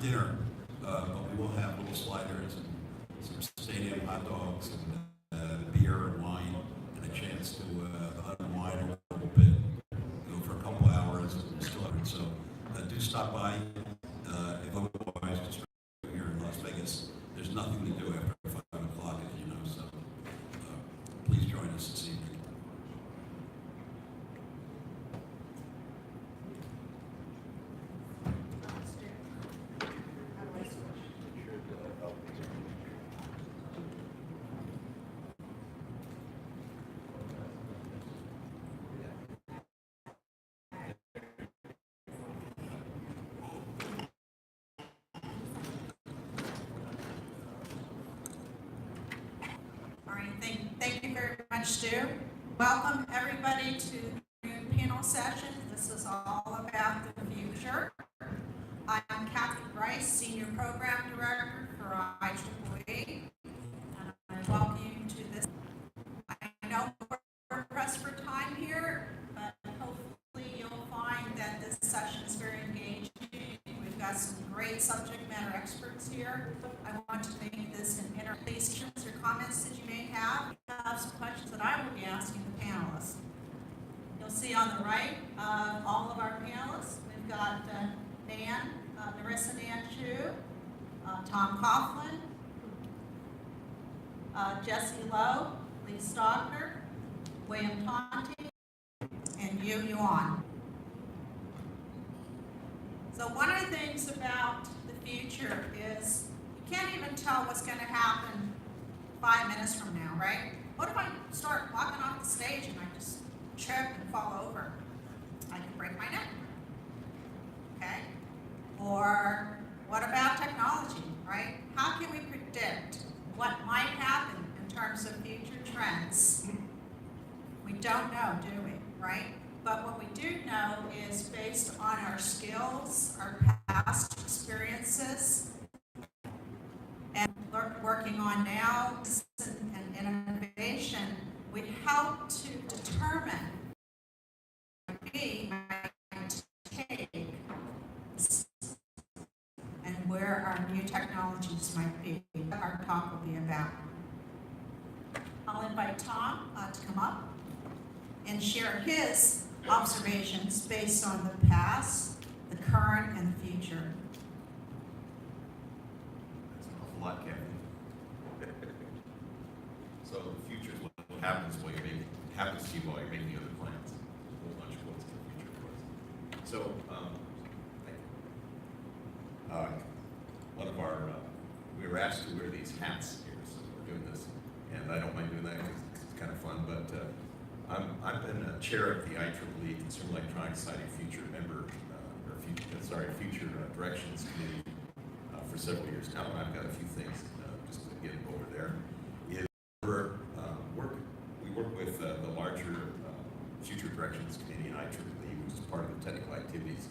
dinner, but we will have little sliders and some stadium hot dogs and beer and wine and a chance to unwind a little bit, go for a couple hours and still have it. So do stop by. If otherwise, just here in Las Vegas, there's nothing to do after 5 o'clock, as you know. So please join us this evening. Thank you very much, Stu. Welcome everybody to the new panel session. This is all about the future. I'm Kathy Bryce, Senior Program Director for ICCE, and I welcome you to this. I know we're pressed for time here, but hopefully you'll find that this session is very engaging. We've got some great subject matter experts here. I want to make this an please or comments that you may have. I have some questions that I will be asking the panelists. You'll see on the right all of our panelists. We've got Narissa Nan Chu, Tom Coughlin, Jesse Lowe, Lee Stockner, William Tonti, and Yu Yuan. So one of the things about the future is you can't even tell what's going to happen 5 minutes from now, right? What if I start walking off the stage and I just trip and fall over? I can break my neck, okay? Or what about technology, right? How can we predict what might happen in terms of future trends? We don't know, do we, right? But what we do know is based on our skills, our past experiences, and working on now and innovation, we help to determine what we might take and where our new technologies might be. Our talk will be about. I'll invite Tom to come up and share his observations based on the past, the current, and the future. That's an awful lot, Kathy. So the future is what happens while you're making, happens to you while you're making other plans. A whole bunch of quotes to the future for us. So, one of our, we were asked to wear these hats here, so we're doing this, and I don't mind doing that because it's kind of fun, but I've been chair of the ICCE Consumer Electronics Society Future Member, Future Directions Committee for several years now, and I've got a few things just to get over there. We work with the larger Future Directions Committee in ICCE, which is part of the technical activities,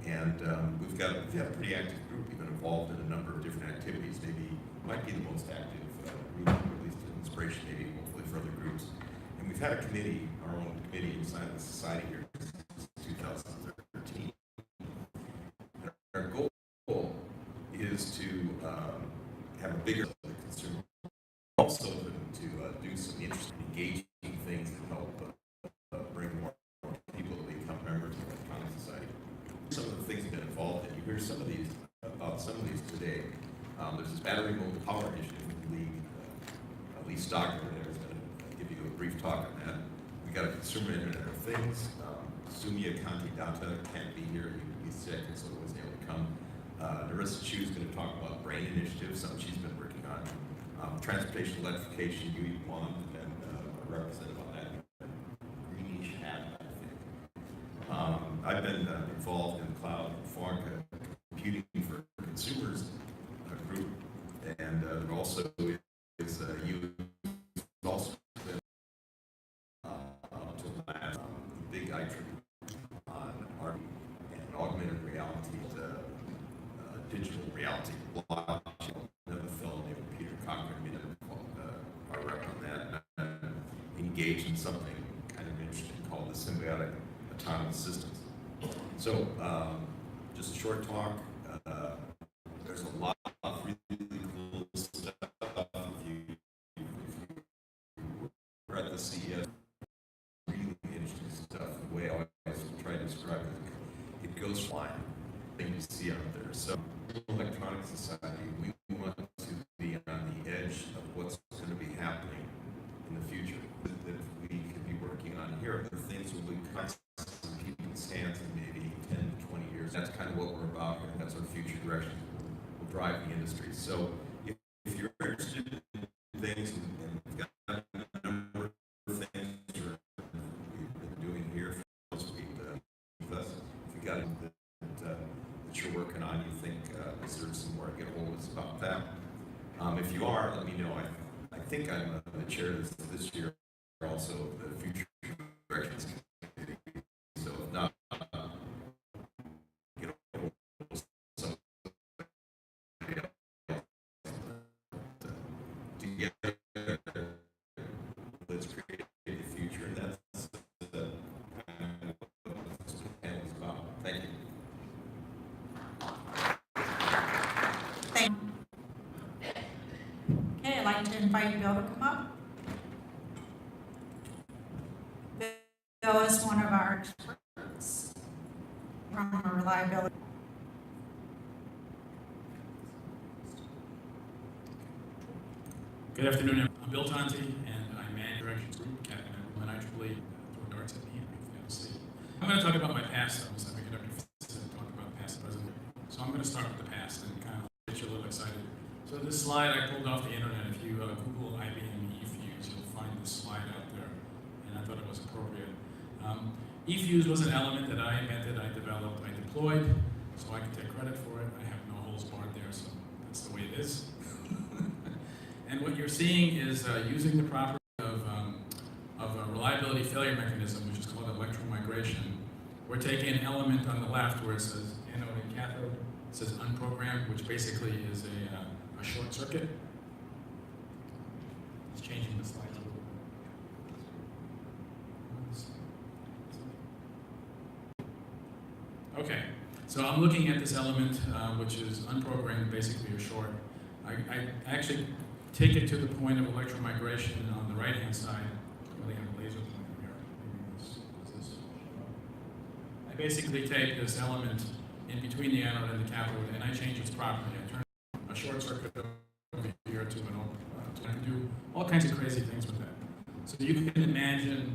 and we've got a pretty active group. We've been involved in a number of different activities. Maybe might be the most active group, or at least an inspiration, maybe hopefully for other groups. And we've had a committee, our own committee inside the society here since 2013. And our goal is to have a bigger consumer, also to do some interesting, engaging things that help bring more people to become members of the electronic society. Some of the things we've been involved in, you hear some of these about some of these today. There's this battery mobile power initiative with the league. Lee Stockner there is going to give you a brief talk on that. We got a consumer Internet of Things. Sumia Kantidata can't be here. He's sick, and so wasn't able to come. Narissa Chu is going to talk about brain initiatives, something she's been working on. Transportation electrification, Yu Yuan, and a representative on that. Greenish hat, I think. I've been involved in cloud computing for consumers group, and also is you also been to last big ICCE on art and augmented reality, digital reality. Another fellow named Peter Cochran, our rep on that, engaged in something kind of interesting called the symbiotic autonomous systems. So, just short talk. There's a lot of really cool stuff. If you were at the CES, really interesting stuff. The way I always try to describe it, it goes flying. Things you see out there. So, electronic society, we want to be on the edge of what's going to be happening in the future that we could be working on here. Other things will be constantly in people's hands in maybe 10 to 20 years. That's kind of what we're about here. That's our future direction. Will drive the industry. So if you're interested in things and we've got a number of things we've been doing here for this week with us, if you got it that you're working on, you think deserves some more, get a hold of us about that. If you are, let me know. I think I'm the chair this year, also of the Future Directions Committee. So if not, get a hold of somebody else together. Let's create the future, and that's kind of what this panel is about. Thank you. Okay, I'd like to invite Bill to come up. Bill is one of our experts from reliability. Good afternoon. I'm Bill Tonti, and I manage Directions Group, Captain and ICCE. Throw darts at me, I'm going to talk about my past. I'm a semiconductor physicist and talk about past and present. So I'm going to start with the past and kind of get you a little excited. So this slide I pulled off the internet. If you Google IBM eFuse, you'll find this slide out there, and I thought it was appropriate. eFuse was an element that I invented, I developed, I deployed, so I can take credit for it. I have no holes barred there, so that's the way it is. And what you're seeing is using the property of a reliability failure mechanism, which is called electromigration. We're taking an element on the left where it says anode and cathode. It says unprogrammed, which basically is a short circuit. It's changing the slide a little bit. Okay, so I'm looking at this element, which is unprogrammed, basically a short. I actually take it to the point of electromigration on the right-hand side. I really have a laser pointer here. Maybe this does this. I basically take this element in between the anode and the cathode, and I change its property. I turn a short circuit over here to an open. I can do all kinds of crazy things with that. So you can imagine,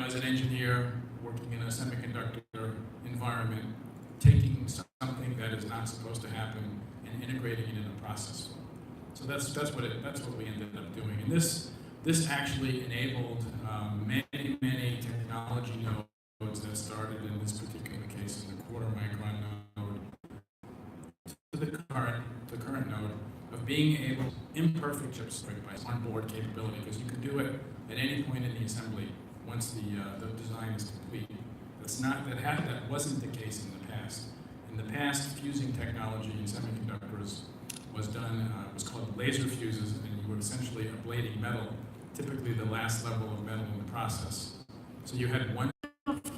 as an engineer working in a semiconductor environment, taking something that is not supposed to happen and integrating it in a process flow. So that's what we ended up doing, and this actually enabled many technology nodes that started in this particular case in the quarter-micron node to the current node of being able imperfect chips by onboard capability, because you can do it at any point in the assembly once the design is complete. That wasn't the case in the past. In the past, fusing technology in semiconductors was done, was called laser fuses, and you were essentially ablating metal, typically the last level of metal in the process. So you had one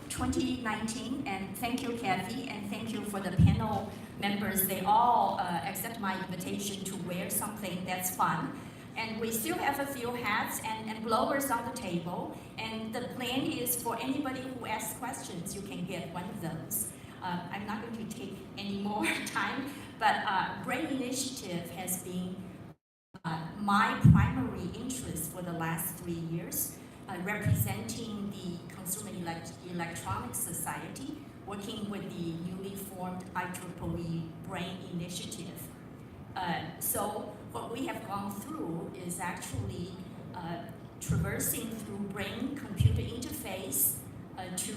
2019, and thank you, Kathy, and thank you for the panel members. They all accept my invitation to wear something that's fun. And we still have a few hats and blowers on the table, and the plan is for anybody who asks questions, you can get one of those. I'm not going to take any more time, but Brain Initiative has been my primary interest for the last 3 years, representing the Consumer Electronics Society, working with the newly formed ICCE Brain Initiative. So what we have gone through is actually traversing through brain-computer interface to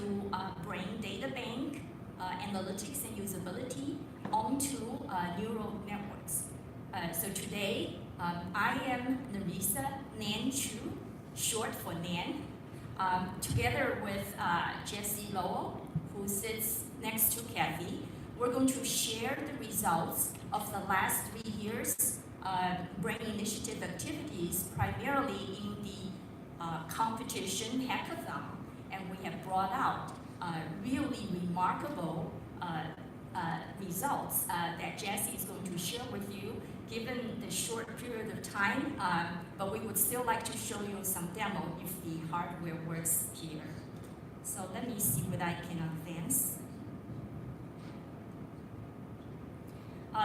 brain data bank, analytics and usability onto neural networks. So today, I am Narisa Nan Chu, short for Nan, together with Jesse Lowell, who sits next to Kathy. We're going to share the results of the last 3 years Brain Initiative activities, primarily in the competition hackathon, and we have brought out really remarkable results that Jesse is going to share with you, given the short period of time, but we would still like to show you some demo if the hardware works here. So let me see whether I can advance.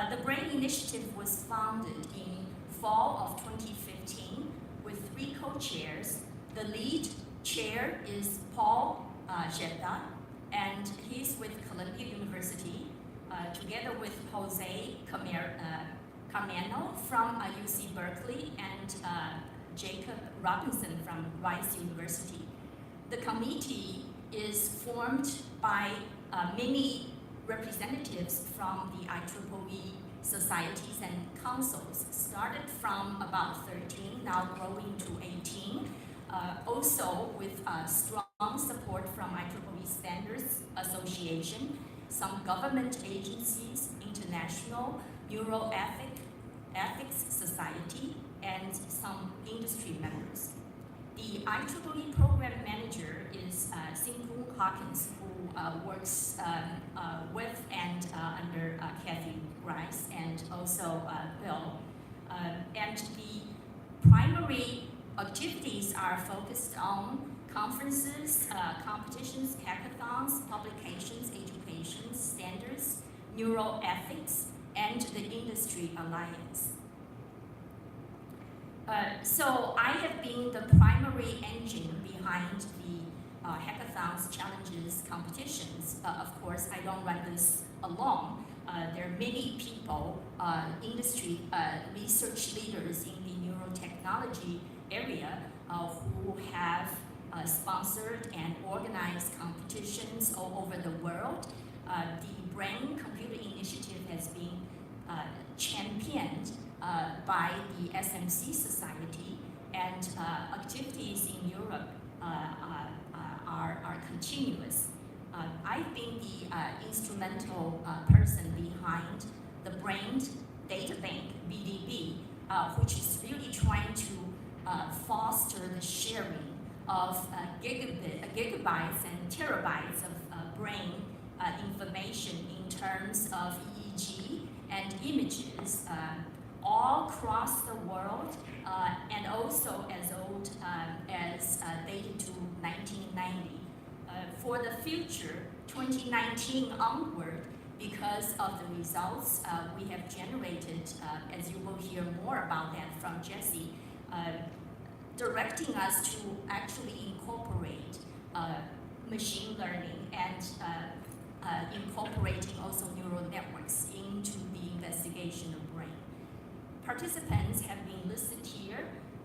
The BRAIN initiative was founded in fall of 2015 with 3 co-chairs. The lead chair is Paul Jetta, and he's with Columbia University, together with Jose Carmeno from UC Berkeley and Jacob Robinson from Rice University. The committee is formed by many representatives from the ICCE societies and councils, started from about 13, now growing to 18. Also with strong support from ICCE Standards Association, some government agencies, international neuroethics society, and some industry members. The ICCE program manager is Singkun Hawkins, who works with and under Kathy Rice and also Bill. And the primary activities are focused on conferences, competitions, hackathons, publications, education, standards, neuroethics, and the industry alliance. So I have been the primary engine behind the hackathons, challenges, competitions. Of course, I don't run this alone. There are many people, industry research leaders in the neurotechnology area who have sponsored and organized competitions all over the world. The BRAIN Computer Initiative has been championed by the SMC Society, and activities in Europe are continuous. I've been the instrumental person behind the BRAIN Data Bank, BDB, which is really trying to foster the sharing of gigabytes and terabytes of brain information in terms of EEG and images all across the world, and also as old as dated to 1990. For the future, 2019 onward, because of the results we have generated, as you will hear more about that from Jesse, directing us to actually incorporate machine learning and incorporating also neural networks into the investigation of brain. Participants have been listed here,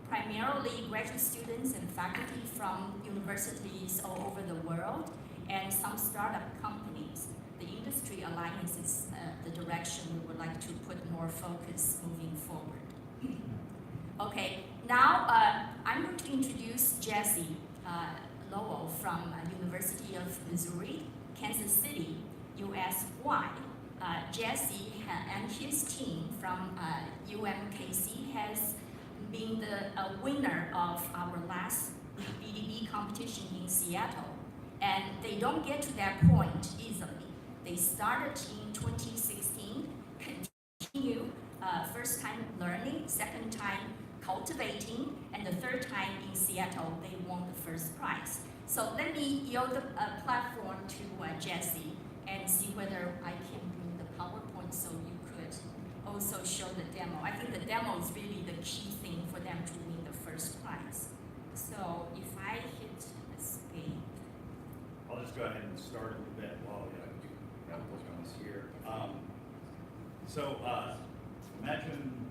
primarily graduate students and faculty from universities all over the world, and some startup companies. The industry alliance is the direction we would like to put more focus moving forward. Okay, now I'm going to introduce Jesse Lowell from University of Missouri, Kansas City. You ask why? Jesse and his team from UMKC has been the winner of our last BDB competition in Seattle. And they don't get to that point easily. They started in 2016, continue first time learning, second time cultivating, and the third time in Seattle, they won the first prize. So let me yield the platform to Jesse and see whether I can bring the PowerPoint so you could also show the demo. I think the demo is really the key thing for them to win the first prize. So if I hit escape. I'll just go ahead and start a little bit while you have those guys here. Imagine,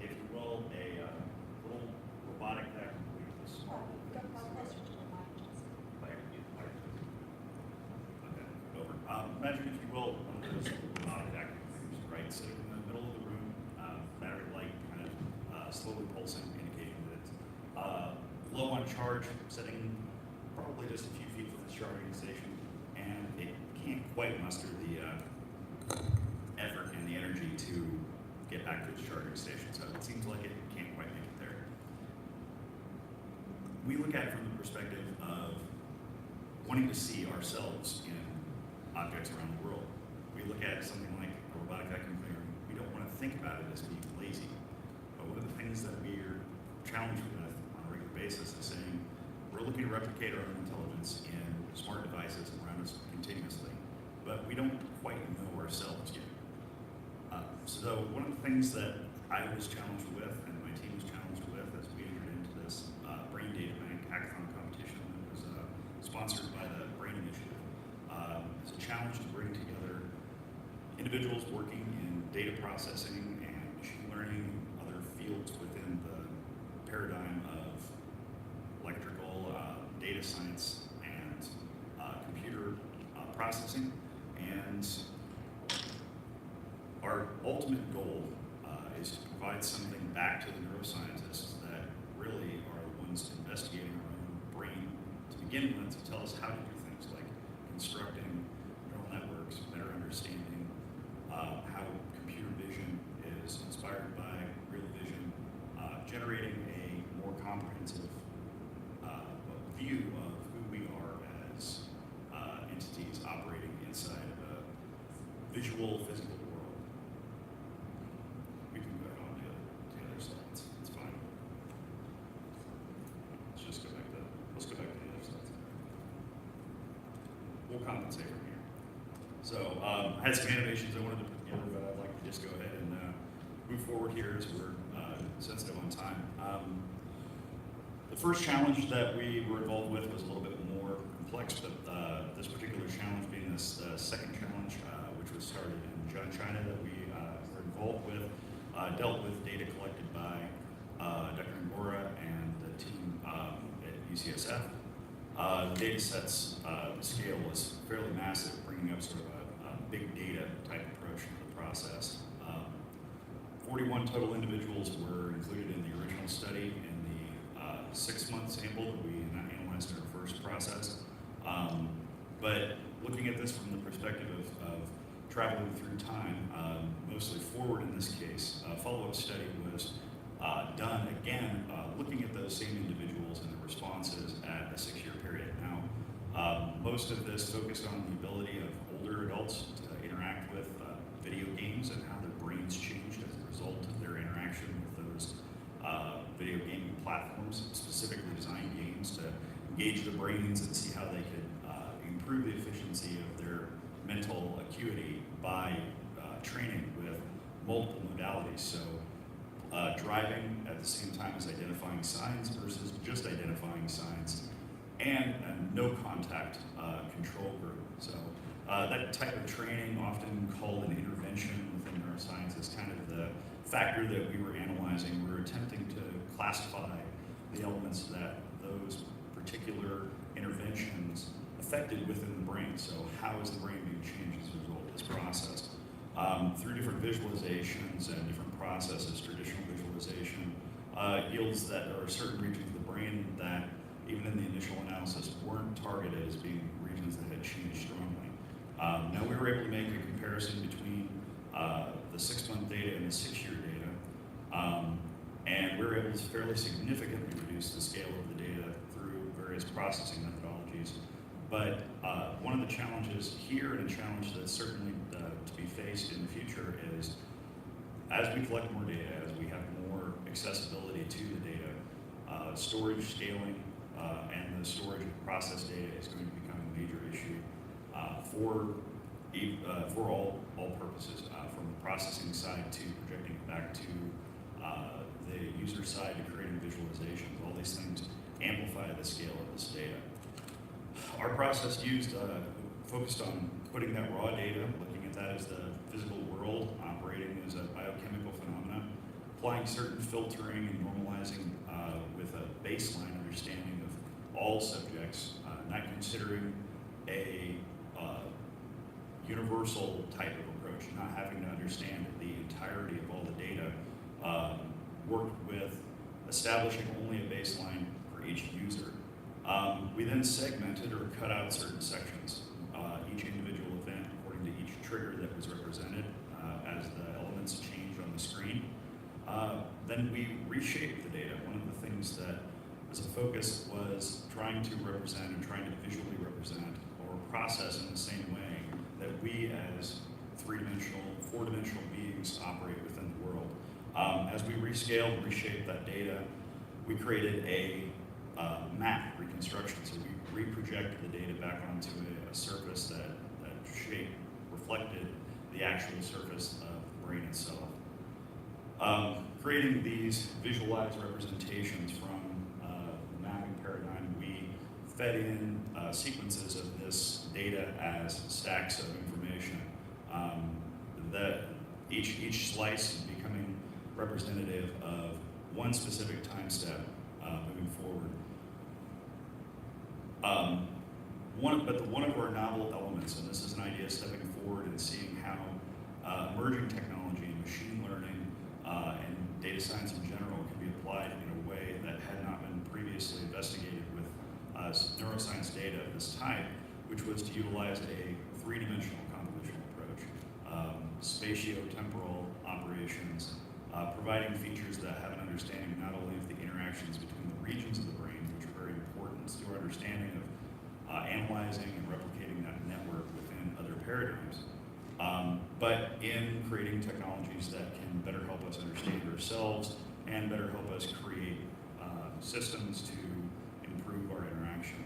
if you will, a little robotic that can be a smart little thing. Imagine, if you will, one of those robotic activities, right? Sitting in the middle of the room, battery light kind of slowly pulsing, indicating that it's low on charge, sitting probably just a few feet from the charging station, and it can't quite muster the effort and the energy to get back to its charging station. So it seems like it can't quite make it there. We look at it from the perspective of wanting to see ourselves in objects around the world. We look at something like a robotic vacuum cleaner, we don't want to think about it as being lazy. But one of the things that we're challenged with on a regular basis is saying we're looking to replicate our own intelligence in smart devices around us continuously, but we don't quite know ourselves yet. So one of the things that I was challenged with, and my team was challenged with, as we entered into this Brain Data Bank hackathon competition that was sponsored by the Brain Initiative, is a challenge to bring together individuals working in data processing and machine learning and other fields within the paradigm of electrical, data science, and computer processing. And our ultimate goal is to provide something back to the neuroscientists that really are the ones investigating our own brain to begin with, to tell us how to do things like constructing neural networks, better understanding how computer vision is inspired by real vision, generating a more comprehensive view of who we are as entities operating inside of a visual, physical world. We can go on to the other slides. It's fine. Let's go back to the other slides. We'll compensate from here. So I had some animations I wanted to put together, but I'd like to just go ahead and move forward here as we're sensitive on time. The first challenge that we were involved with was a little bit more complex, but this particular challenge being this second challenge, which was started in China that we were involved with, dealt with data collected by Dr. Ngora and the team at UCSF. The data sets, the scale was fairly massive, bringing up sort of a big data type approach to the process. 41 total individuals were included in the original study in the 6-month sample that we analyzed in our first process. But looking at this from the perspective of traveling through time, mostly forward in this case, a follow-up study was done again, looking at those same individuals and the responses at a 6-year period. Now, most of this focused on the ability of older adults to interact with video games and how their brains changed as a result of their interaction with those video gaming platforms, specifically designed games to engage the brains and see how they could improve the efficiency of their mental acuity by training with multiple modalities. So driving at the same time as identifying signs versus just identifying signs, and a no contact control group. So that type of training, often called an intervention within neuroscience, is kind of the factor that we were analyzing. We were attempting to classify the elements that those particular interventions affected within the brain. So how is the brain being changed as a result of this process? Through different visualizations and different processes, traditional visualization yields that there are certain regions of the brain that, even in the initial analysis, weren't targeted as being regions that had changed strongly. Now we were able to make a comparison between the 6-month data and the 6-year data, and we were able to fairly significantly reduce the scale of the data through various processing methodologies. But one of the challenges here, and a challenge that's certainly to be faced in the future, is as we collect more data, as we have more accessibility to the data, storage, scaling, and the storage of process data is going to become a major issue for all purposes, from the processing side to projecting it back to the user side to creating visualizations. All these things amplify the scale of this data. Our process focused on putting that raw data, looking at that as the physical world operating as a biochemical phenomena, applying certain filtering and normalizing with a baseline understanding of all subjects, not considering a universal type of approach, not having to understand the entirety of all the data, worked with establishing only a baseline for each user. We then segmented or cut out certain sections, each individual event according to each trigger that was represented as the elements changed on the screen. Then we reshaped the data. One of the things that was a focus was trying to represent and trying to visually represent or process in the same way that we as three-dimensional, four-dimensional beings operate within the world. As we rescaled and reshaped that data, we created a map reconstruction. So we reprojected the data back onto a surface that reflected the actual surface of the brain itself. Creating these visualized representations from the mapping paradigm, we fed in sequences of this data as stacks of information. That each slice becoming representative of one specific time step moving forward. One of our novel elements, and this is an idea stepping forward and seeing how emerging technology and machine learning and data science in general can be applied in a way that had not been previously investigated with neuroscience data of this type, which was to utilize a three-dimensional convolutional approach, spatio-temporal operations, providing features that have an understanding not only of the interactions between the regions of the brain, which are very important to our understanding of analyzing and replicating that network within other paradigms, but in creating technologies that can better help us understand ourselves and better help us create systems to improve our interaction.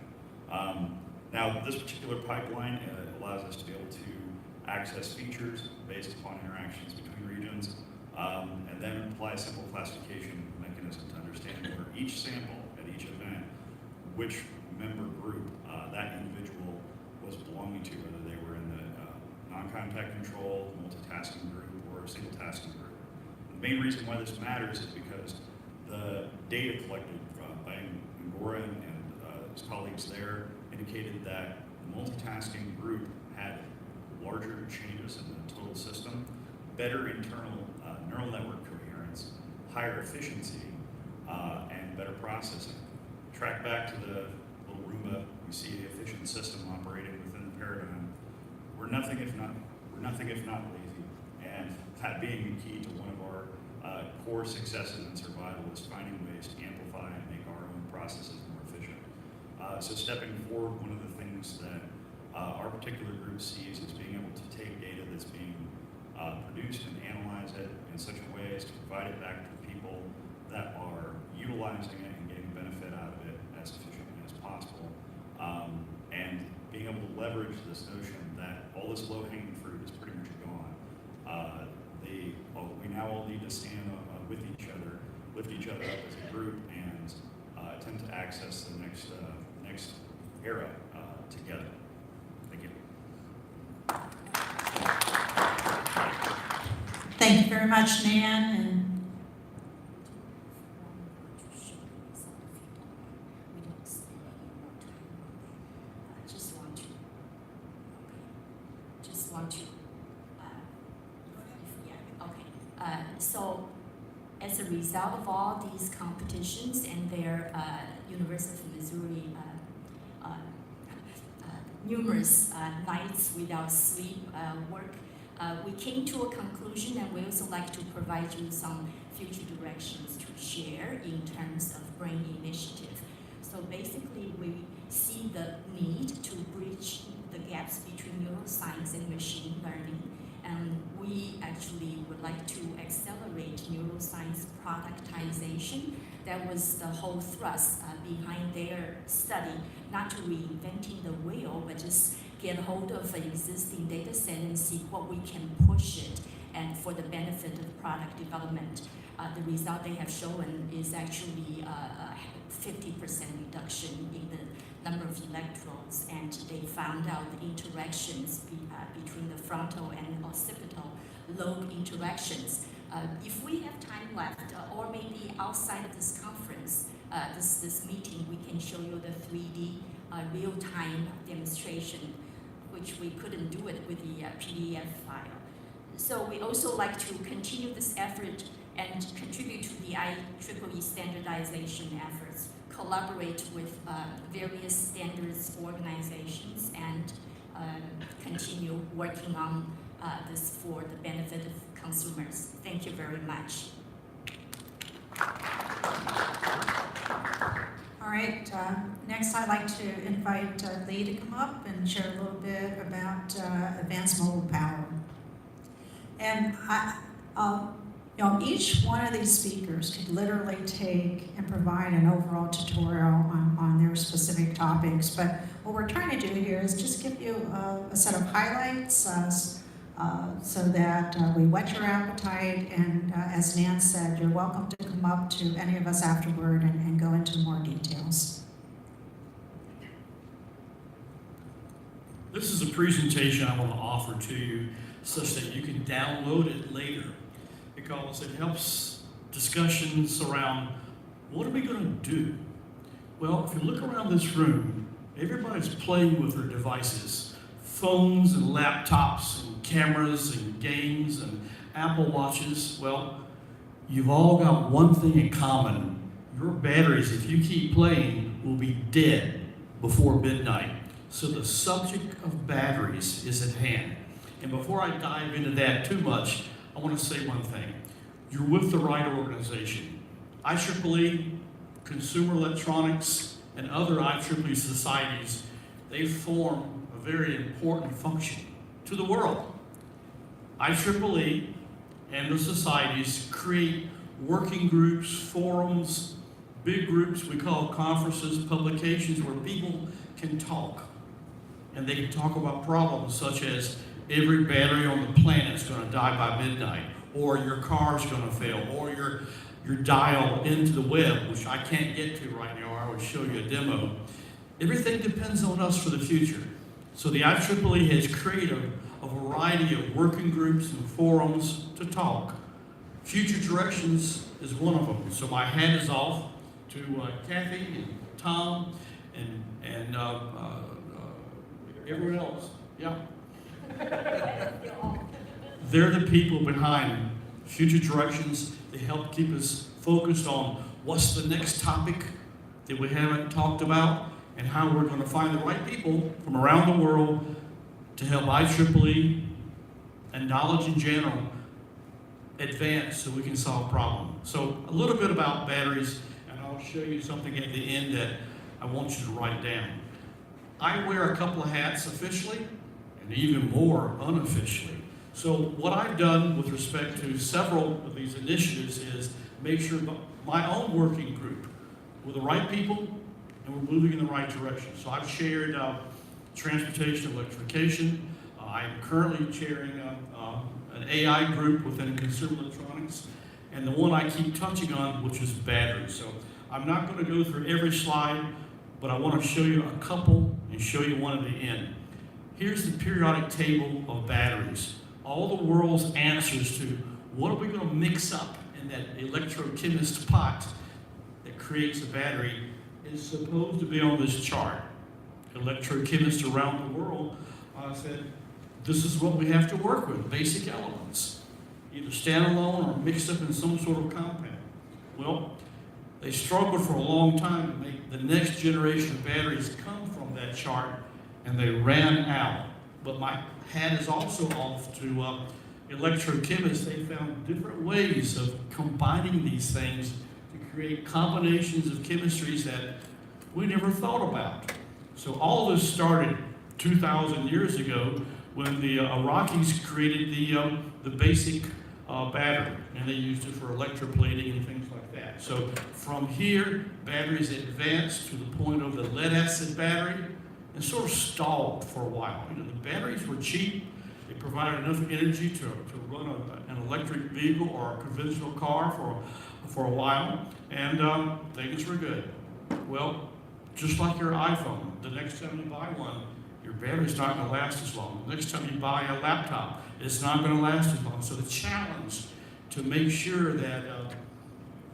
Now, this particular pipeline allows us to be able to access features based upon interactions between regions, and then apply a simple classification mechanism to understand where each sample at each event, which member group that individual was belonging to, whether they were in the non-contact control, multitasking group, or single tasking group. The main reason why this matters is because the data collected by Ngora and his colleagues there indicated that the multitasking group had larger changes in the total system, better internal neural network coherence, higher efficiency, and better processing. Track back to the little Roomba, we see the efficient system operating within the paradigm. We're nothing if not lazy, and that being the key to one of our core successes in survival is finding ways to amplify and make our own processes more efficient. So stepping forward, one of the things that our particular group sees is being able to take data that's being produced and analyze it in such a way as to provide it back to people that are utilizing it and getting benefit out of it as efficiently as possible. And being able to leverage this notion that all this low-hanging fruit is pretty much gone. We now all need to stand with each other, lift each other up as a group, and attempt to access the next era together. Thank you. Thank you very much, Nan. And So, as a result of all these competitions and their University of Missouri numerous nights without sleep work, we came to a conclusion, and we also like to provide you some future directions to share in terms of brain initiative. So basically, we see the need to bridge the gaps between neuroscience and machine learning, and we actually would like to accelerate neuroscience productization. That was the whole thrust behind their study, not to reinventing the wheel, but just get hold of an existing data set and see what we can push it and for the benefit of product development. The result they have shown is actually a 50% reduction in the number of electrodes, and they found out the interactions between the frontal and occipital lobe interactions. If we have time left, or maybe outside of this conference, this meeting, we can show you the 3D real-time demonstration, which we couldn't do it with the PDF file. So we also like to continue this effort and contribute to the ICCE standardization efforts, collaborate with various standards organizations, and continue working on this for the benefit of consumers. Thank you very much. all right, next I'd like to invite Lee to come up and share a little bit about advanced mobile power. And each one of these speakers could literally take and provide an overall tutorial on their specific topics. But what we're trying to do here is just give you a set of highlights so that we whet your appetite. And as Nan said, you're welcome to come up to any of us afterward and go into more details. This is a presentation I want to offer to you such that you can download it later, because it helps discussions around what are we going to do? Well, if you look around this room, everybody's playing with their devices, phones and laptops and cameras and games and Apple Watches. Well, you've all got one thing in common. Your batteries, if you keep playing, will be dead before midnight. So the subject of batteries is at hand. And before I dive into that too much, I want to say one thing. You're with the right organization. ICCE, Consumer Electronics, and other ICCE societies, they form a very important function to the world. ICCE and the societies create working groups, forums, big groups we call conferences, publications where people can talk. And they can talk about problems such as every battery on the planet is going to die by midnight, or your car's going to fail, or your dial into the web, which I can't get to right now, or I would show you a demo. Everything depends on us for the future. So the ICCE has created a variety of working groups and forums to talk. Future Directions is one of them. So my hat is off to Kathy and Tom and everyone else. Yeah. They're the people behind Future Directions. They help keep us focused on what's the next topic that we haven't talked about and how we're going to find the right people from around the world to help ICCE and knowledge in general advance so we can solve problems. So a little bit about batteries, and I'll show you something at the end that I want you to write down. I wear a couple of hats officially and even more unofficially. So what I've done with respect to several of these initiatives is make sure my own working group with the right people and we're moving in the right direction. So I've shared transportation electrification. I'm currently chairing an AI group within Consumer Electronics, and the one I keep touching on, which is batteries. So I'm not going to go through every slide, but I want to show you a couple and show you one at the end. Here's the periodic table of batteries. All the world's answers to what are we going to mix up in that electrochemist pot that creates a battery is supposed to be on this chart. Electrochemists around the world said, this is what we have to work with, basic elements, either standalone or mixed up in some sort of compound. Well, they struggled for a long time to make the next generation of batteries come from that chart, and they ran out. But my hat is also off to electrochemists. They found different ways of combining these things to create combinations of chemistries that we never thought about. So all this started 2,000 years ago when the Iraqis created the basic battery, and they used it for electroplating and things like that. So from here, batteries advanced to the point of the lead-acid battery and sort of stalled for a while. You know, the batteries were cheap. They provided enough energy to run an electric vehicle or a conventional car for a while, and things were good. Well, just like your iPhone, the next time you buy one, your battery's not going to last as long. The next time you buy a laptop, it's not going to last as long. So the challenge to make sure that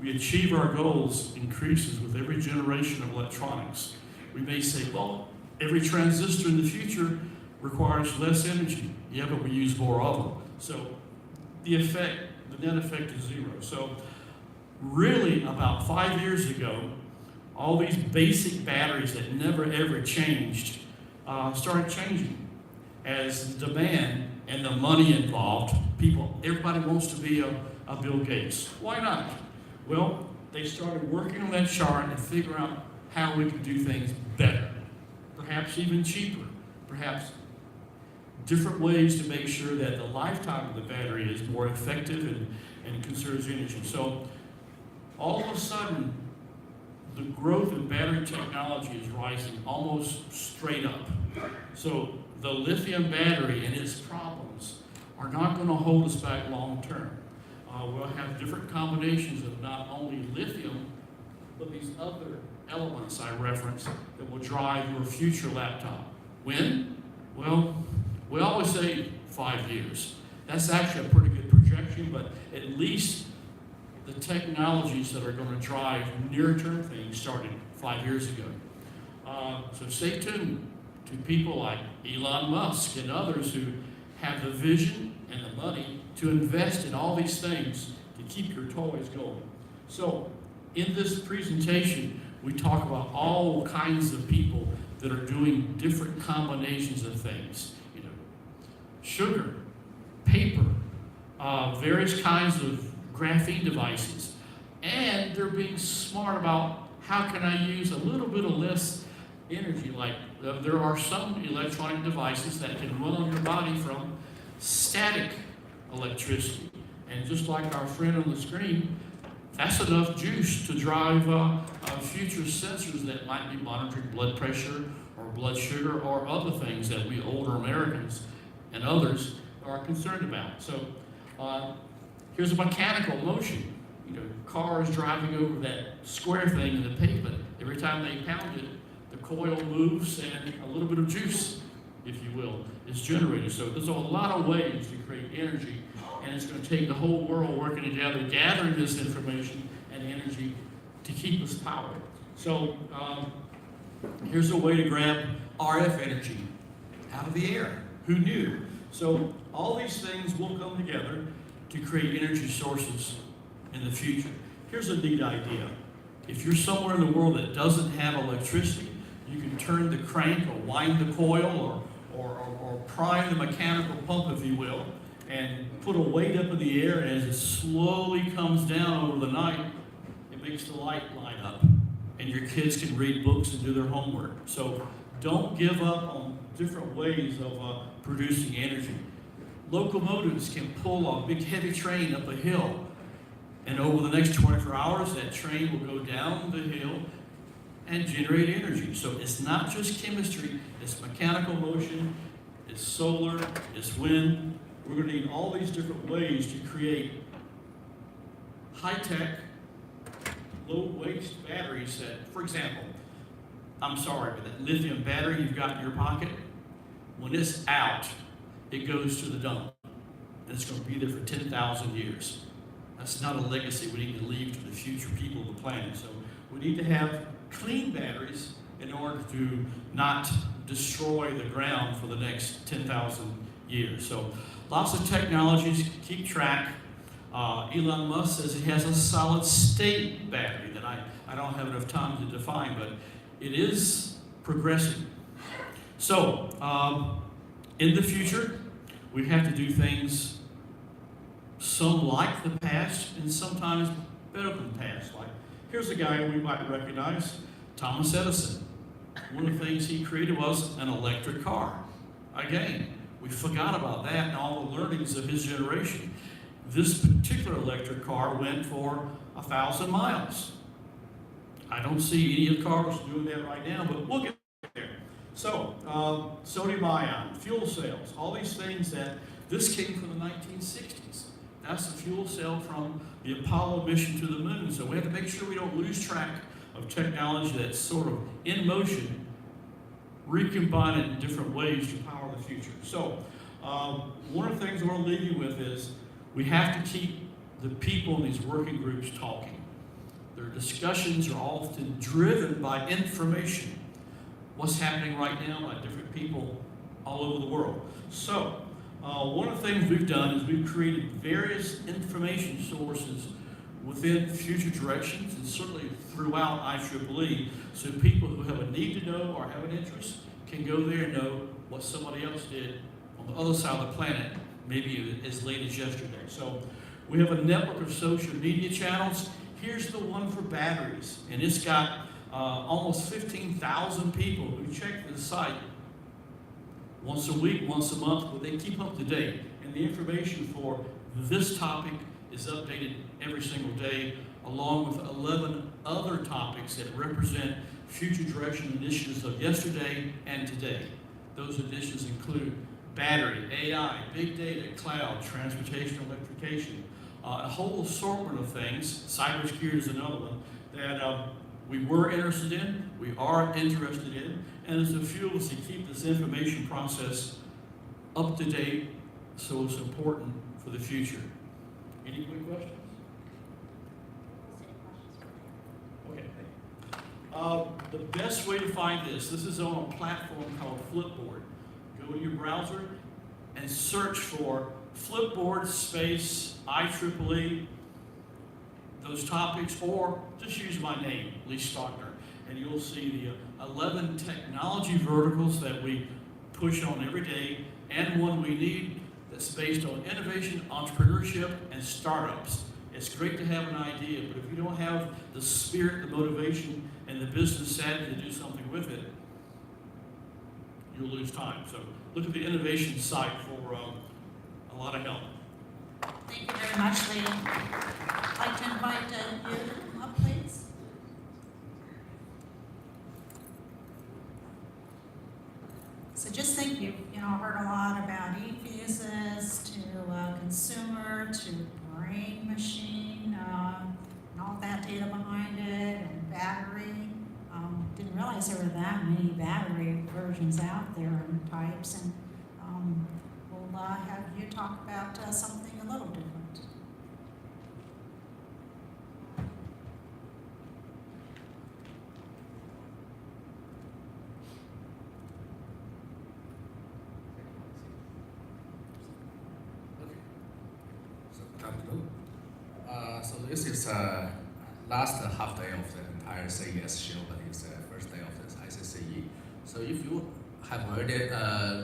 we achieve our goals increases with every generation of electronics. We may say, well, every transistor in the future requires less energy. Yeah, but we use more of them. So the net effect is zero. So really about 5 years ago, all these basic batteries that never ever changed started changing as the demand and the money involved. Everybody wants to be a Bill Gates. Why not? Well, they started working on that chart and figure out how we could do things better, perhaps even cheaper, perhaps different ways to make sure that the lifetime of the battery is more effective and conserves energy. So all of a sudden, the growth in battery technology is rising almost straight up. So the lithium battery and its problems are not going to hold us back long term. We'll have different combinations of not only lithium, but these other elements I referenced that will drive your future laptop. When? Well, we always say 5 years. That's actually a pretty good projection, but at least the technologies that are going to drive near-term things started 5 years ago. So stay tuned to people like Elon Musk and others who have the vision and the money to invest in all these things to keep your toys going. So in this presentation, we talk about all kinds of people that are doing different combinations of things. You know, sugar, paper, various kinds of graphene devices, and they're being smart about how can I use a little bit of less energy. Like there are some electronic devices that can run on your body from static electricity, and just like our friend on the screen, that's enough juice to drive future sensors that might be monitoring blood pressure or blood sugar or other things that we older Americans and others are concerned about. So here's a mechanical motion. You know, cars driving over that square thing in the pavement. Every time they pound it, the coil moves and a little bit of juice, if you will, is generated. So there's a lot of ways to create energy, and it's going to take the whole world working together, gathering this information and energy to keep us powered. So here's a way to grab RF energy out of the air. Who knew? So all these things will come together to create energy sources in the future. Here's a neat idea. If you're somewhere in the world that doesn't have electricity, you can turn the crank or wind the coil or prime the mechanical pump, if you will, and put a weight up in the air, and as it slowly comes down over the night, it makes the light light up, and your kids can read books and do their homework. So don't give up on different ways of producing energy. Locomotives can pull a big heavy train up a hill, and over the next 24 hours, that train will go down the hill and generate energy. So it's not just chemistry, it's mechanical motion, it's solar, it's wind. We're going to need all these different ways to create high-tech, low-waste batteries that, for example, I'm sorry, but that lithium battery you've got in your pocket, when it's out, it goes to the dump. And it's going to be there for 10,000 years. That's not a legacy we need to leave to the future people of the planet. So we need to have clean batteries in order to not destroy the ground for the next 10,000 years. So lots of technologies, keep track. Elon Musk says he has a solid state battery that I don't have enough time to define, but it is progressing. So in the future, we have to do things some like the past and sometimes better than the past. Like, here's a guy we might recognize, Thomas Edison. One of the things he created was an electric car. Again, we forgot about that and all the learnings of his generation. This particular electric car went for 1,000 miles. I don't see any of the cars doing that right now, but we'll get there. So, sodium ion, fuel cells, all these things that, this came from the 1960s. That's the fuel cell from the Apollo mission to the moon. So we have to make sure we don't lose track of technology that's sort of in motion, recombine it in different ways to power the future. So one of the things I want to leave you with is we have to keep the people in these working groups talking. Their discussions are often driven by information. What's happening right now by different people all over the world. So one of the things we've done is we've created various information sources within Future Directions and certainly throughout ICCE, so people who have a need to know or have an interest can go there and know what somebody else did on the other side of the planet, maybe as late as yesterday. So we have a network of social media channels. Here's the one for batteries, and it's got almost 15,000 people who check the site once a week, once a month, where they keep up to date. And the information for this topic is updated every single day, along with 11 other topics that represent future direction initiatives of yesterday and today. Those initiatives include battery, AI, big data, cloud, transportation, electrification, a whole assortment of things. Cybersecurity is another one that we were interested in, we are interested in, and it's a fuel to keep this information process up to date, so it's important for the future. Any quick questions? Okay. The best way to find this is on a platform called Flipboard. Go to your browser and search for Flipboard space IEEE, those topics, or just use my name, Lee Stockner, and you'll see the 11 technology verticals that we push on every day, and one we need that's based on innovation, entrepreneurship, and startups. It's great to have an idea, but if you don't have the spirit, the motivation, and the business savvy to do something with it, you'll lose time. So look at the innovation site for a lot of help. Thank you very much, Lee. I'd like to invite you to come up, please. So just think, you've heard a lot about e-fuses to consumer to brain machine and all that data behind it, and battery. Didn't realize there were that many battery versions out there and types, and we'll have you talk about something a little different. So this is last half day of the entire CES show, but it's the first day of this ICCE. So if you have already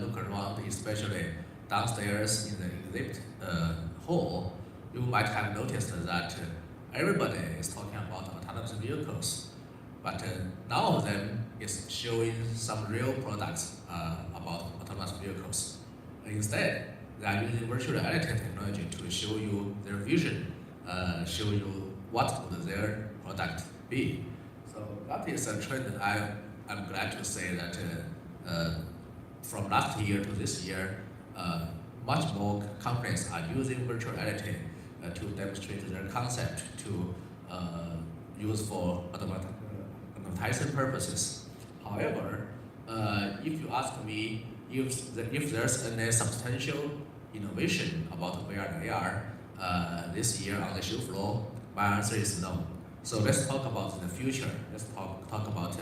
looked around, especially downstairs in the exhibit hall, you might have noticed that everybody is talking about autonomous vehicles, but none of them is showing some real products about autonomous vehicles. Instead, they are using virtual reality technology to show you their vision, show you what would their product be. So that is a trend that I'm glad to say that from last year to this year, much more companies are using virtual reality to demonstrate their concept to use for advertising purposes. However, if you ask me if there's any substantial innovation about VR and AR this year on the show floor, my answer is no. So let's talk about the future. Let's talk about,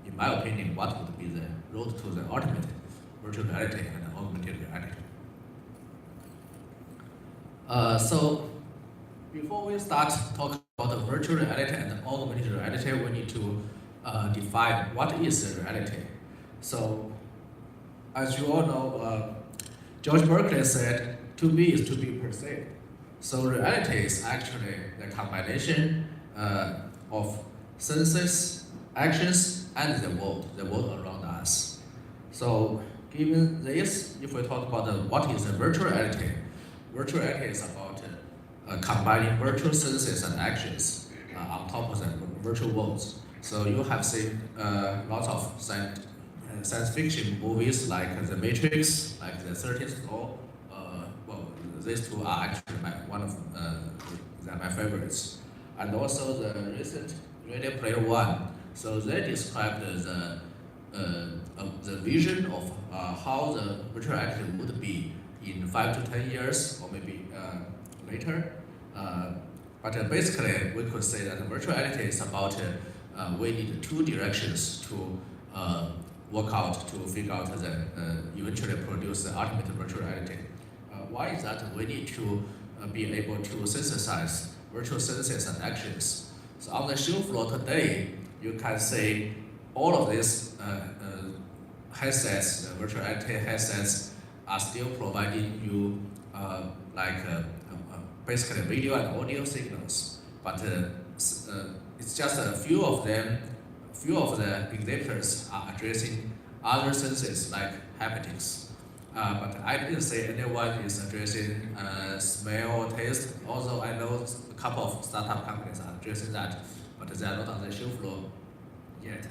in my opinion, what would be the road to the ultimate virtual reality and augmented reality. So before we start talking about the virtual reality and augmented reality, we need to define what is the reality. So as you all know, George Berkeley said, to be is to be perceived. So reality is actually the combination of senses, actions, and the world around us. So given this, if we talk about what is a virtual reality is about combining virtual senses and actions on top of the virtual worlds. So you have seen lots of science fiction movies like The Matrix, like The 13th Floor. These two are actually they're my favorites. And also the recent Ready Player One. So they described the vision of how the virtual reality would be in 5 to 10 years, or maybe later. But basically, we could say that virtual reality is about we need two directions to work out to figure out eventually produce the ultimate virtual reality. Why is that? We need to be able to synthesize virtual senses and actions. So on the show floor today, you can see all of these headsets, virtual reality headsets, are still providing you basically video and audio signals. But it's just a few of them. Few of the exhibitors are addressing other senses like haptics. but I didn't say anyone is addressing smell or taste, although I know a couple of startup companies are addressing that, but they are not on the show floor yet.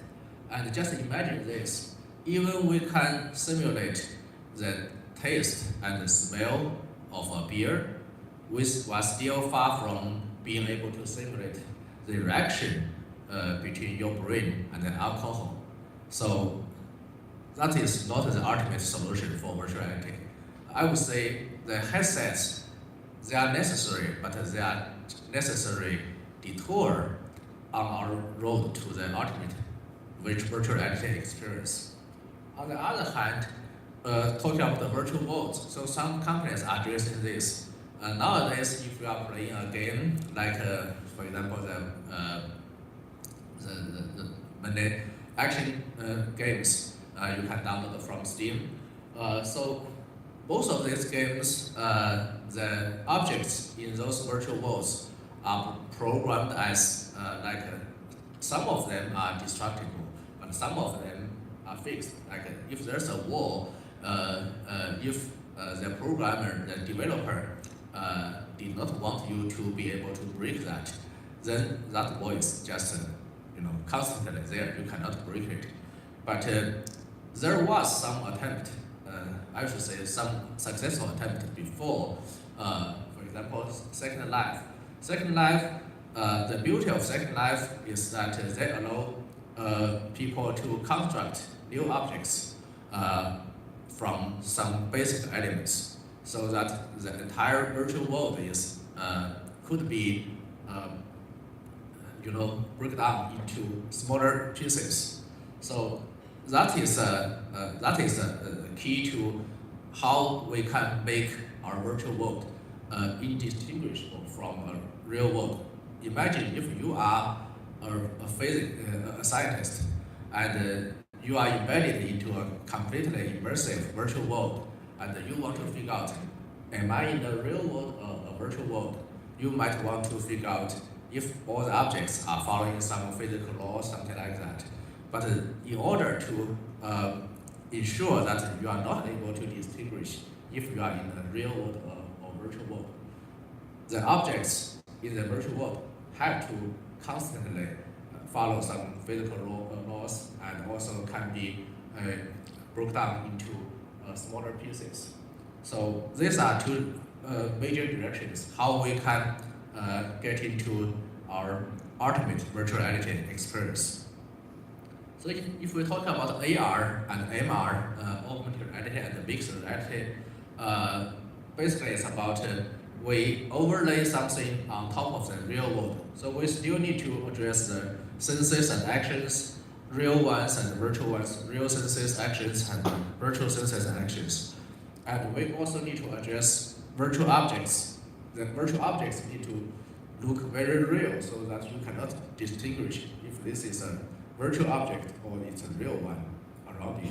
And just imagine this, even we can simulate the taste and the smell of a beer, we are still far from being able to simulate the reaction between your brain and the alcohol. So that is not the ultimate solution for virtual reality. I would say the headsets, they are necessary, but they are necessary detour on our road to the ultimate virtual reality experience. On the other hand, talking about the virtual worlds, so some companies are addressing this. Nowadays, if you are playing a game, like for example, the many action games you can download from Steam. So both of these games, the objects in those virtual worlds are programmed as some of them are destructible, but some of them are fixed. Like if there's a wall, if the programmer, the developer, did not want you to be able to break that, then that wall is just constantly there. You cannot break it. But there was some attempt, I should say some successful attempt before. For example, Second Life. Second Life, the beauty of Second Life is that they allow people to construct new objects from some basic elements, so that the entire virtual world is could be broken down into smaller pieces. So that is the key to how we can make our virtual world indistinguishable from a real world. Imagine if you are a scientist and you are embedded into a completely immersive virtual world, and you want to figure out, am I in the real world or a virtual world? You might want to figure out if all the objects are following some physical law, something like that. But in order to ensure that you are not able to distinguish if you are in the real world or virtual world, the objects in the virtual world have to constantly follow some physical laws and also can be broken down into smaller pieces. So these are two major directions how we can get into our ultimate virtual reality experience. So if we talk about AR and MR, augmented reality and mixed reality, basically it's about we overlay something on top of the real world. So we still need to address the senses and actions, real ones and virtual ones, real senses, actions, and virtual senses and actions. And we also need to address virtual objects. The virtual objects need to look very real so that you cannot distinguish if this is a virtual object or it's a real one around you.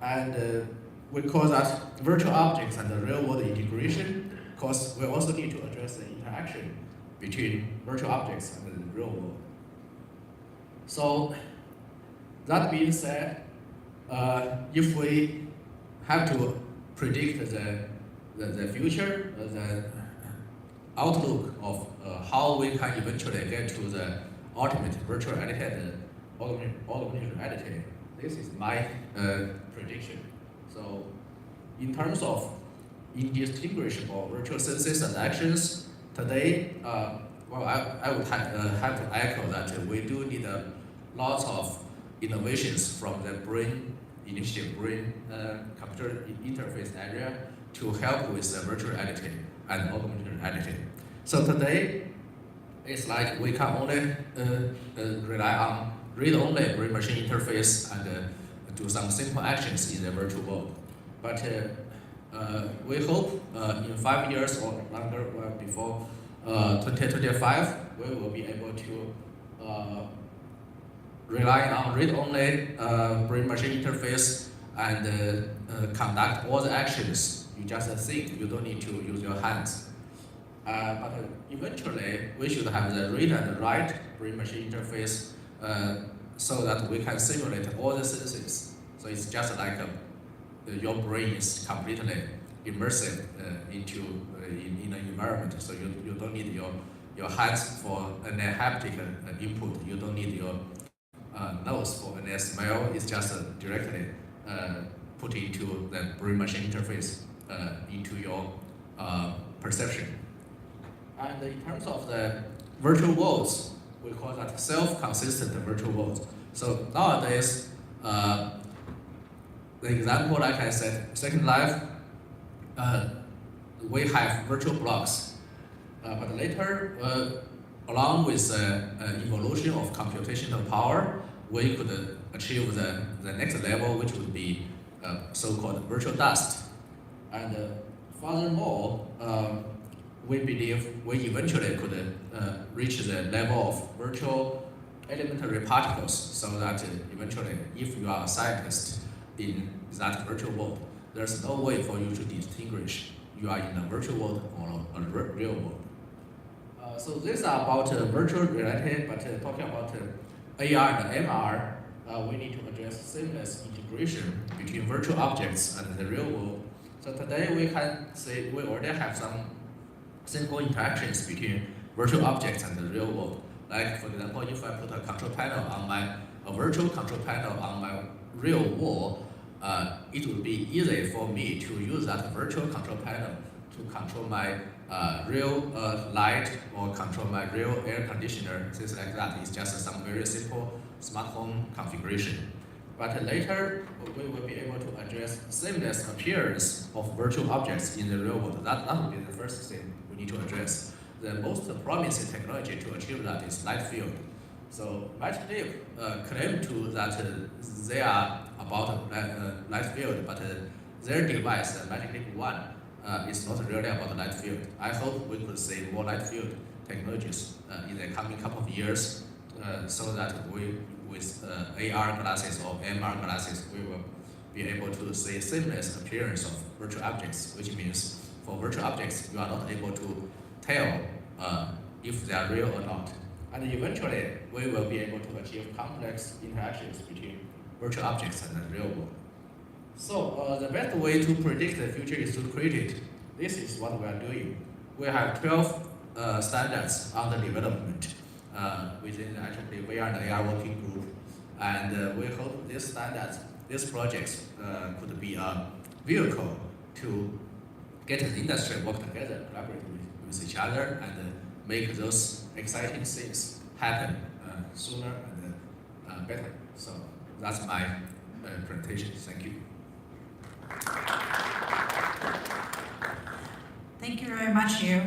And we call that virtual objects and the real world integration, because we also need to address the interaction between virtual objects and the real world. So that being said, if we have to predict the future, the outlook of how we can eventually get to the ultimate virtual reality and augmented reality, this is my prediction. So in terms of indistinguishable virtual senses and actions, today, I would have to echo that we do need lots of innovations from the brain initiative, brain computer interface area to help with the virtual reality and augmented reality. So today, it's like we can only rely on read-only brain-machine interface and do some simple actions in the virtual world. But we hope in 5 years or longer, before 2025, we will be able to rely on read-only brain-machine interface and conduct all the actions. You just think, you don't need to use your hands. But eventually, we should have the read and write brain-machine interface so that we can simulate all the senses. So it's just like your brain is completely immersive into in an environment. So you don't need your hands for an haptic input. You don't need your nose for an smell. It's just directly put into the brain-machine interface into your perception. And in terms of the virtual worlds, we call that self-consistent virtual worlds. So nowadays, the example, like I said, Second Life, we have virtual blocks. But later, along with the evolution of computational power, we could achieve the next level, which would be so-called virtual dust. And furthermore, we believe we eventually could reach the level of virtual elementary particles, so that eventually, if you are a scientist in that virtual world, there's no way for you to distinguish you are in a virtual world or a real world. So these are about virtual reality, but talking about AR and MR, we need to address seamless integration between virtual objects and the real world. So today we can say we already have some simple interactions between virtual objects and the real world. Like for example, if I put a control panel on a virtual control panel on my real wall, it would be easy for me to use that virtual control panel to control my real light or control my real air conditioner, things like that. It's just some very simple smart home configuration. But later, we will be able to address seamless appearance of virtual objects in the real world. That will be the first thing we need to address. The most promising technology to achieve that is light field. So Magleap claim to that they are about light field, but their device, the Magleap 1, is not really about light field. I hope we could see more light field technologies in the coming couple of years, so that we, with AR glasses or MR glasses, we will be able to see seamless appearance of virtual objects, which means for virtual objects, you are not able to tell if they are real or not. And eventually, we will be able to achieve complex interactions between virtual objects and the real world. So the best way to predict the future is to create it. This is what we are doing. We have 12 standards under development within the IEEE VR and AR working group. And we hope these standards, these projects could be a vehicle to get the industry work together, collaborate with each other, and make those exciting things happen sooner and better. So that's my presentation. Thank you. Thank you very much, Yu.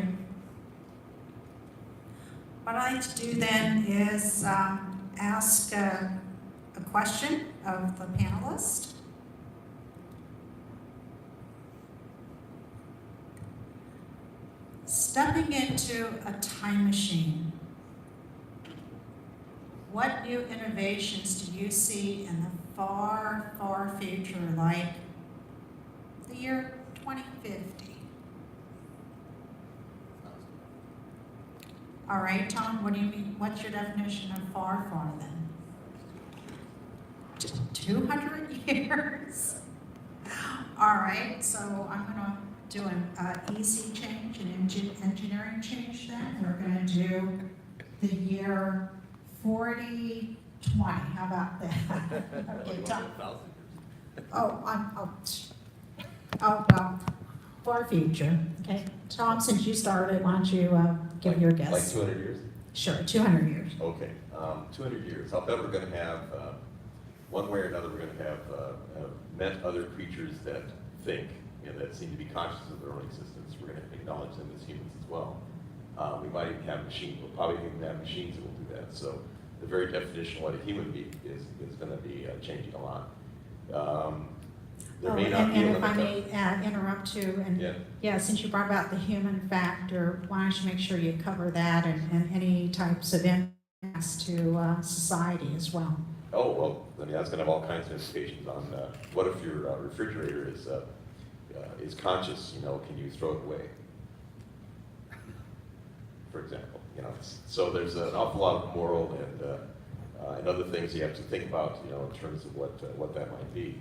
What I'd like to do then is ask a question of the panelists. Stepping into a time machine, what new innovations do you see in the far, far future, like the year 2050? All right, Tom, what do you mean? What's your definition of far, far then? 200 years? All right, so I'm gonna do an easy change, an engineering change then. We're gonna do the year 4020. How about that? Okay, Tom. Well, far future. Okay, Tom, since you started, why don't you give your guess? Like 200 years? Sure, 200 years. Okay, 200 years. I'll bet we're going to have, one way or another, we're going to have met other creatures that think, that seem to be conscious of their own existence. We're going to acknowledge them as humans as well. We might even have machines. We'll probably even have machines that will do that. So the very definition of what a human being is going to be changing a lot. There may not be a and if I limit. may interrupt too, and yeah, since you brought about the human factor, why don't you make sure you cover that and any types of impacts to society as well? Oh, well, I mean, that's going to have all kinds of implications on what if your refrigerator is conscious, can you throw it away? For example, so there's an awful lot of moral and other things you have to think about, in terms of what that might be.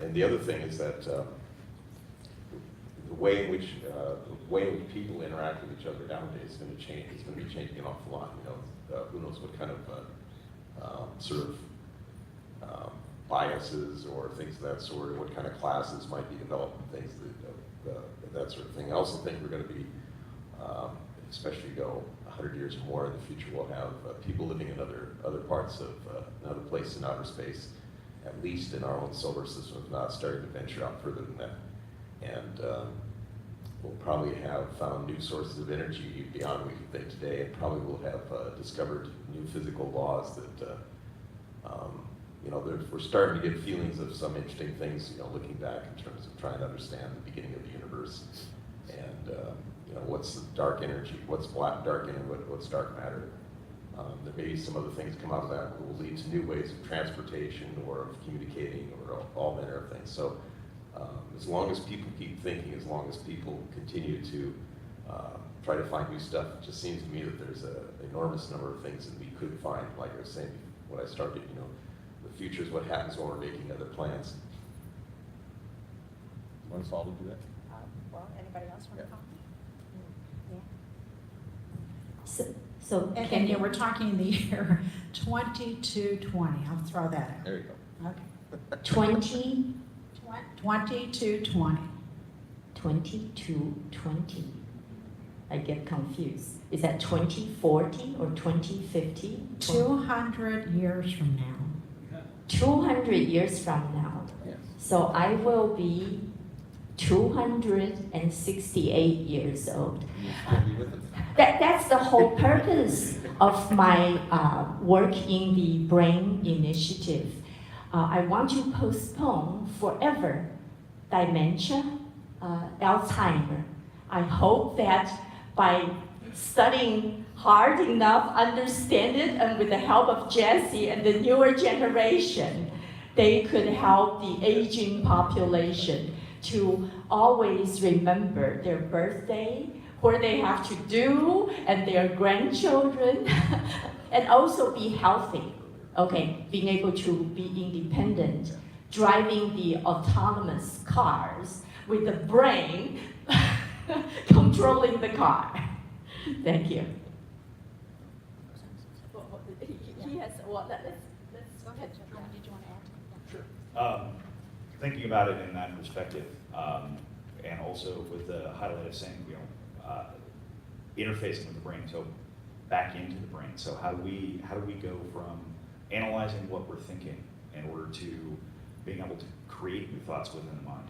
And the other thing is that the way in which people interact with each other nowadays is going to change. It's going to be changing an awful lot. Who knows what kind of biases or things of that sort, or what kind of classes might be developed, and things that sort of thing. I also think we're going to be, especially go 100 years or more in the future, we'll have people living in other parts of another place in outer space, at least in our own solar system, if not starting to venture out further than that. And we'll probably have found new sources of energy beyond what we can think today, and probably will have discovered new physical laws that we're starting to get feelings of some interesting things, looking back in terms of trying to understand the beginning of the universe, and what's the dark energy, what's dark energy, what's dark matter. There may be some other things come out of that will lead to new ways of transportation or of communicating or all manner of things. So as long as people keep thinking, as long as people continue to try to find new stuff, it just seems to me that there's an enormous number of things that we could find. Like I was saying when I started, the future is what happens when we're making other plans. Want us all to do that? Well, anybody else want to comment? So And we're talking the year 2220. I'll throw that out. There you go. Okay. 20, 2220. 2220. I get confused. Is that 2040 or 2050? 200 years from now. 200 years from now. Yes. So I will be 268 years old. You still be with us? That's the whole purpose of my work in the Brain Initiative. I want to postpone forever dementia, Alzheimer. I hope that by studying hard enough, understand it, and with the help of Jesse and the newer generation, they could help the aging population to always remember their birthday, what they have to do, and their grandchildren, and also be healthy, okay? Being able to be independent, driving the autonomous cars with the brain controlling the car. Thank you. Yes, well, let's Go ahead, Jim. Did you want to add? Sure. Thinking about it in that perspective, and also with the highlight of saying, interfacing with the brain, so back into the brain. So how do we go from analyzing what we're thinking in order to being able to create new thoughts within the mind?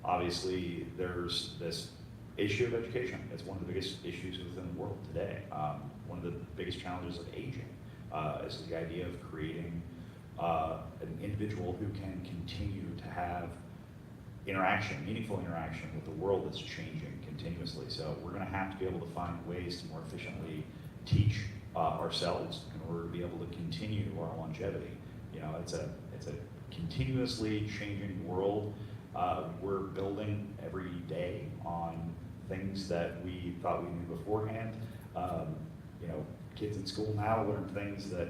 Obviously, there's this issue of education. It's one of the biggest issues within the world today. One of the biggest challenges of aging is the idea of creating an individual who can continue to have meaningful interaction with the world that's changing continuously. So we're going to have to be able to find ways to more efficiently teach ourselves in order to be able to continue our longevity. It's a continuously changing world. We're building every day on things that we thought we knew beforehand. Kids in school now learn things that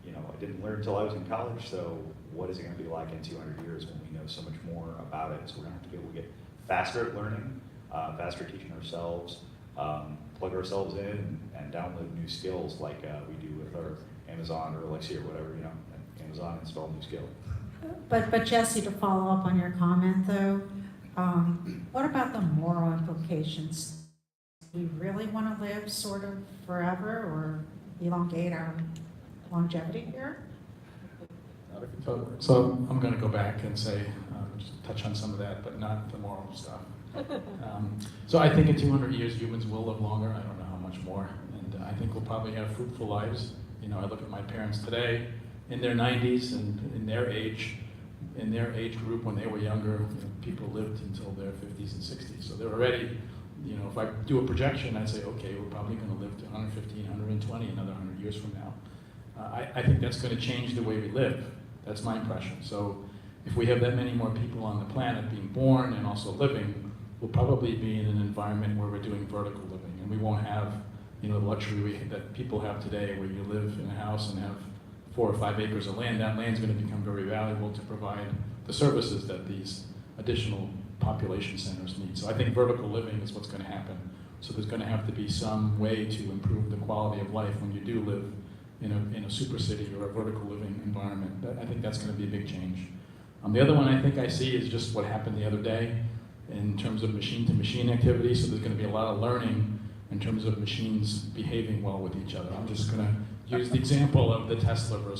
I didn't learn until I was in college. So what is it going to be like in 200 years when we know so much more about it? So we're going to have to be able to get faster at learning, faster at teaching ourselves, plug ourselves in and download new skills like we do with our Amazon or Alexia or whatever, Amazon install new skill. But Jesse, to follow up on your comment though, what about the moral implications? Do we really want to live sort of forever or elongate our longevity here? Not if it's all works. So I'm going to go back and say, just touch on some of that, but not the moral stuff. So I think in 200 years, humans will live longer. I don't know how much more. And I think we'll probably have fruitful lives. I look at my parents today in their 90s and in their age group when they were younger, people lived until their 50s and 60s. So they're already, if I do a projection, I'd say, okay, we're probably going to live to 115, 120, another 100 years from now. I think that's going to change the way we live. That's my impression. So if we have that many more people on the planet being born and also living, we'll probably be in an environment where we're doing vertical living, and we won't have, the luxury that people have today, where you live in a house and have 4 or 5 acres of land. That land's going to become very valuable to provide the services that these additional population centers need. So I think vertical living is what's going to happen. So there's going to have to be some way to improve the quality of life when you do live in a super city or a vertical living environment. I think that's going to be a big change. The other one I think I see is just what happened the other day in terms of machine-to-machine activity. So there's going to be a lot of learning in terms of machines behaving well with each other. I'm just going to use the example of the Tesla versus